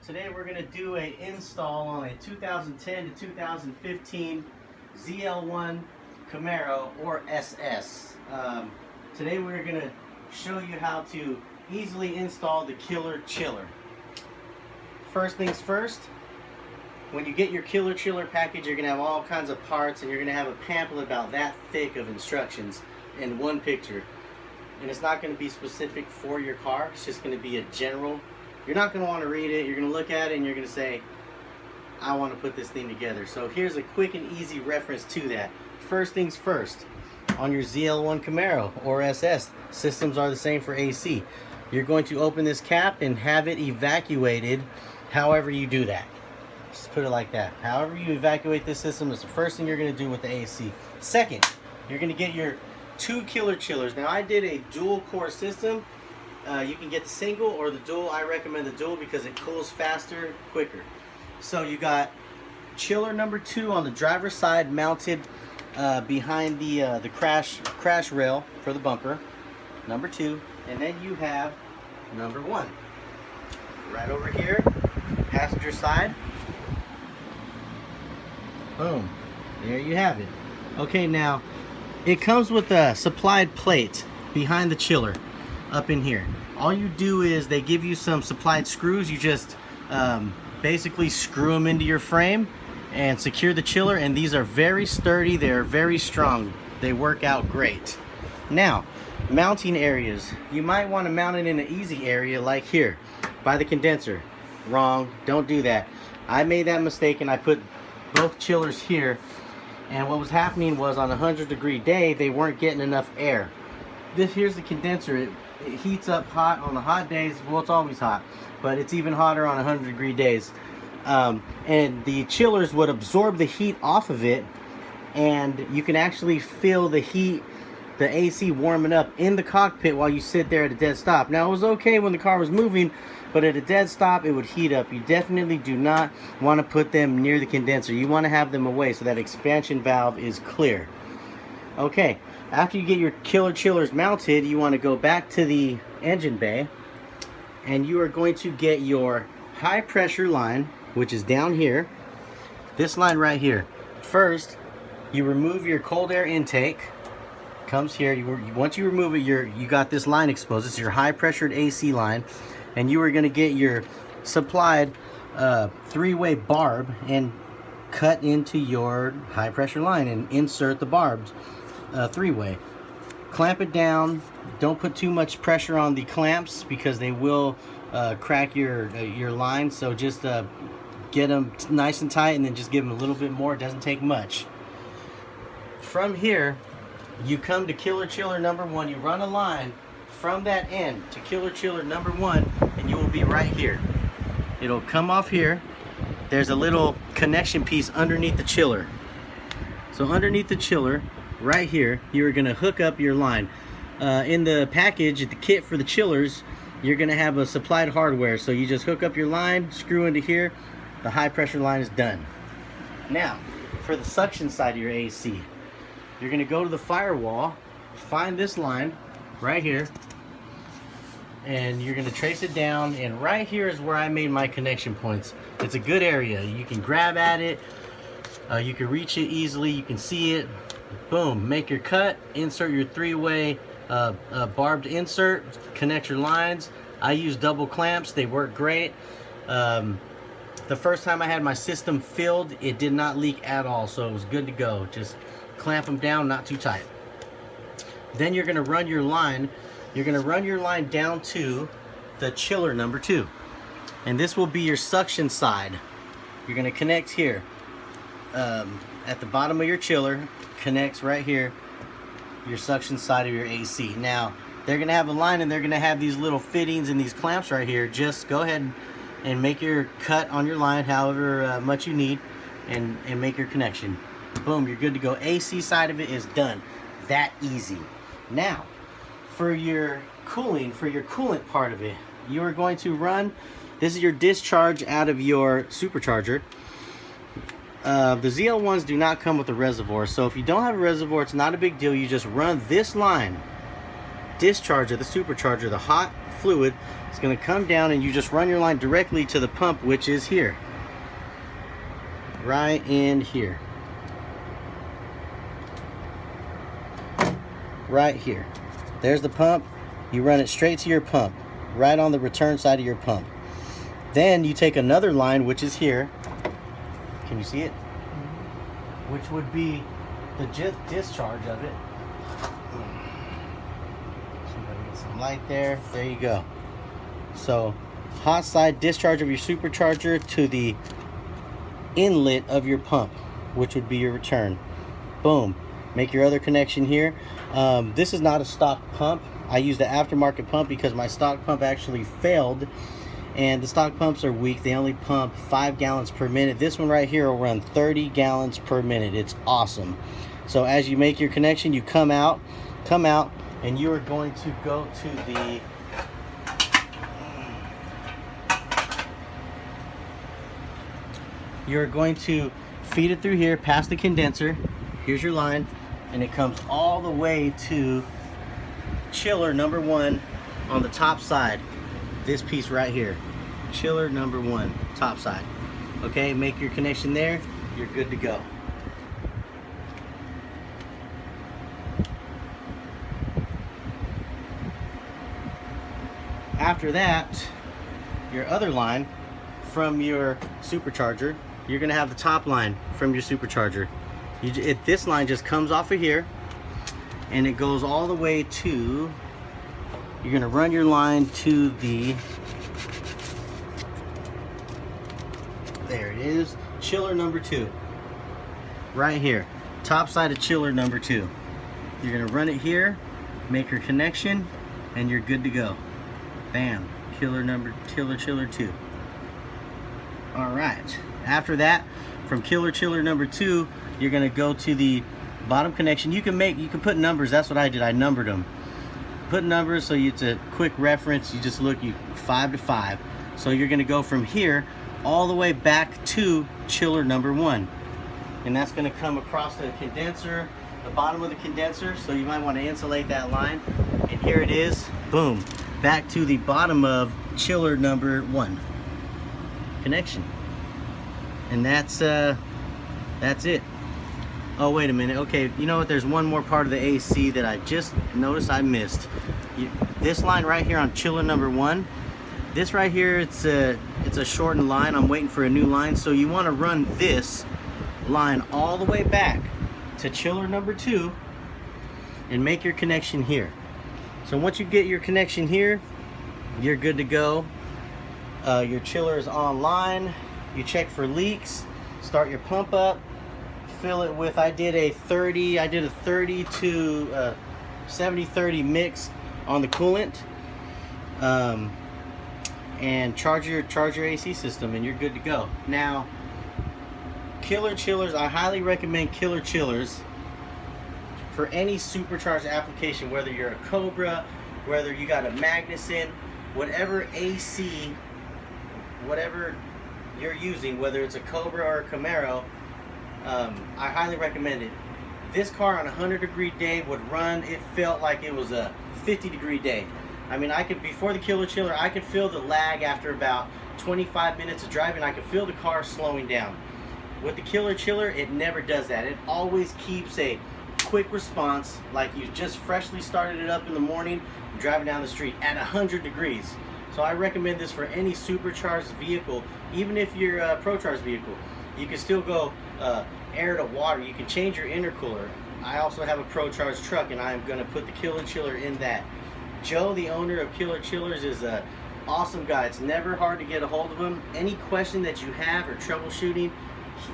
Today we're going to do an install on a 2010 to 2015 ZL1 Camaro or SS. Today we're going to show you how to easily install the killer chiller. First things first, when you get your killer chiller package, you're going to have all kinds of parts, and you're going to have a pamphlet about that thick of instructions in one picture. And it's not going to be specific for your car, it's just going to be a general. You're not going to want to read it, you're going to look at it and you're going to say, I want to put this thing together. So here's a quick and easy reference to that. First things first, on your ZL1 Camaro or SS, systems are the same for AC. You're going to open this cap and have it evacuated however you do that. Just put it like that. However you evacuate this system is the first thing you're going to do with the AC. Second, you're going to get your two killer chillers. Now I did a dual core system. You can get the single or the dual. I recommend the dual because it cools faster, quicker. So you got chiller number 2 on the driver's side, mounted behind the crash rail for the bumper, number 2, and then you have number 1 right over here, passenger side. Boom, there you have it. Okay, now it comes with a supplied plate behind the chiller up in here. All you do is they give you some supplied screws. You just basically screw them into your frame and secure the chiller, and these are very sturdy, they're very strong, they work out great. Now, mounting areas, you might want to mount it in an easy area like here by the condenser. Wrong, don't do that. I made that mistake and I put both chillers here, and what was happening was on a 100-degree day they weren't getting enough air. Here's the condenser. It heats up hot on the hot days. Well, it's always hot, but it's even hotter on 100-degree days. And the chillers would absorb the heat off of it, and you can actually feel the heat, the AC warming up in the cockpit while you sit there at a dead stop. Now, it was okay when the car was moving, but at a dead stop it would heat up. You definitely do not want to put them near the condenser. You want to have them away so that expansion valve is clear. Okay, after you get your killer chillers mounted, you want to go back to the engine bay, and you are going to get your high pressure line, which is down here, this line right here. First, you remove your cold air intake, comes here. Once you remove it, you got this line exposed. It's your high pressured AC line, and you are going to get your supplied 3-way barb and cut into your high pressure line and insert the barbed 3-way. Clamp it down. Don't put too much pressure on the clamps because they will crack your line. So just get them nice and tight, and then just give them a little bit more. It doesn't take much. From here, you come to killer chiller number 1. You run a line from that end to killer chiller number 1, and you will be right here. It'll come off here. There's a little connection piece underneath the chiller. So underneath the chiller, right here, you're going to hook up your line. In the package, the kit for the chillers, you're going to have a supplied hardware. So you just hook up your line, screw into here, the high pressure line is done. Now, for the suction side of your AC, you're going to go to the firewall, find this line right here, and you're going to trace it down, and right here is where I made my connection points. It's a good area. You can grab at it, you can reach it easily, you can see it. Boom, make your cut, insert your 3-way barbed insert, connect your lines. I use double clamps, they work great. The first time I had my system filled, it did not leak at all, so it was good to go. Just clamp them down, not too tight. Then you're going to run your line. You're going to run your line down to the chiller number 2, and this will be your suction side. You're going to connect here at the bottom of your chiller. Connects right here, your suction side of your AC. Now they're going to have a line, and they're going to have these little fittings and these clamps right here. Just go ahead and make your cut on your line however much you need, and make your connection. Boom, you're good to go. AC side of it is done. That easy. Now for your cooling, for your coolant part of it, you are going to run, this is your discharge out of your supercharger. The ZL1s do not come with a reservoir, so if you don't have a reservoir, it's not a big deal. You just run this line, discharge of the supercharger, the hot fluid. It's going to come down and you just run your line directly to the pump, which is here. Right in here. Right here. There's the pump. You run it straight to your pump, right on the return side of your pump. Then you take another line, which is here. Can you see it? Which would be the discharge of it. Get some light there. There you go. So, hot side discharge of your supercharger to the inlet of your pump, which would be your return. Boom. Make your other connection here. This is not a stock pump. I used the aftermarket pump because my stock pump actually failed, and the stock pumps are weak. They only pump 5 gallons per minute. This one right here will run 30 gallons per minute. It's awesome. So as you make your connection, you come out, and you are going to go to the you're going to feed it through here past the condenser. Here's your line, and it comes all the way to chiller number 1 on the top side. This piece right here, chiller number 1, top side. Okay, make your connection there, you're good to go. After that, your other line from your supercharger, you're gonna have the top line from your supercharger. This line just comes off of here, and it goes all the way to, you're gonna run your line to the, there it is, chiller number 2. Right here, top side of chiller number 2. You're gonna run it here, make your connection, and you're good to go. Bam, chiller 2. All right, after that, from chiller number 2, you're gonna go to the bottom connection. You can put numbers. That's what I did. I numbered them. Put numbers so it's a quick reference. You just look, 5 to 5. So you're gonna go from here all the way back to chiller number 1, and that's gonna come across the condenser, the bottom of the condenser. So you might want to insulate that line. And here it is. Boom, back to the bottom of chiller number 1 connection. And that's it. Oh, wait a minute. Okay, you know what? There's one more part of the AC that I just noticed I missed. This line right here on chiller number 1, this right here, it's a shortened line. I'm waiting for a new line. So you want to run this line all the way back to chiller number 2 and make your connection here. So once you get your connection here, you're good to go. Your chiller is online. You check for leaks, start your pump up, fill it with, I did a 30 to 70-30 mix on the coolant, and charge your AC system, and you're good to go. Now, killer chillers, I highly recommend killer chillers for any supercharged application, whether you're a Cobra, whether you got a Magnuson, whatever AC, whatever you're using, whether it's a Cobra or a Camaro, I highly recommend it. This car on a 100-degree day would run, it felt like it was a 50-degree day. I mean, before the killer chiller, I could feel the lag after about 25 minutes of driving. I could feel the car slowing down. With the killer chiller, it never does that. It always keeps a quick response, like you just freshly started it up in the morning, driving down the street at 100 degrees. So I recommend this for any supercharged vehicle. Even if you're a pro-charged vehicle, you can still go air to water. You can change your intercooler. I also have a pro-charged truck, and I'm going to put the killer chiller in that. Joe, the owner of Killer Chillers, is a awesome guy. It's never hard to get a hold of him. Any question that you have or troubleshooting,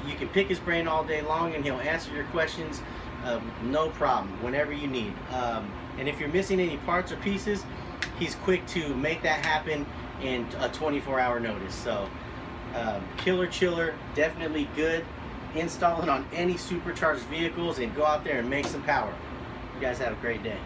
you can pick his brain all day long, and he'll answer your questions, no problem, whenever you need. And if you're missing any parts or pieces, he's quick to make that happen in a 24-hour notice. So Killer Chiller, definitely good. Install it on any supercharged vehicles and go out there and make some power. You guys have a great day.